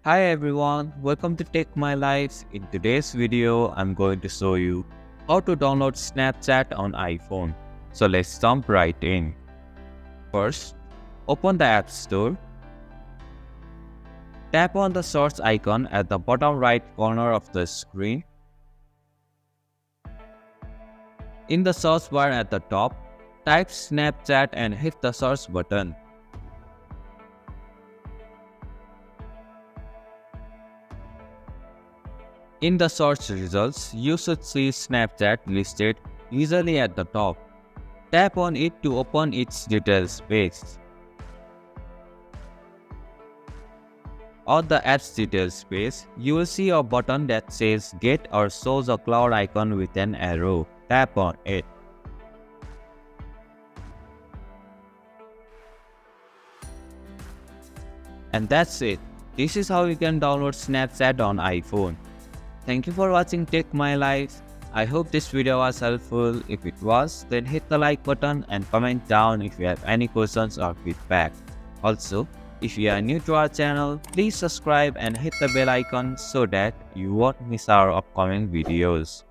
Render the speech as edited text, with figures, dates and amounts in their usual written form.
Hi everyone, welcome to Take My Life. In today's video, I'm going to show you how to download Snapchat on iPhone. So let's jump right in. First, open the App Store. Tap on the search icon at the bottom right corner of the screen. In the search bar at the top, type Snapchat and hit the search button. In the search results, you should see Snapchat listed usually at the top. Tap on it to open its details page. On the app's details page, you will see a button that says Get or shows a cloud icon with an arrow. Tap on it. And that's it. This is how you can download Snapchat on iPhone. Thank you for watching Take My Life. I hope this video was helpful. If it was, then hit the like button and comment down if you have any questions or feedback. Also, if you are new to our channel, please subscribe and hit the bell icon so that you won't miss our upcoming videos.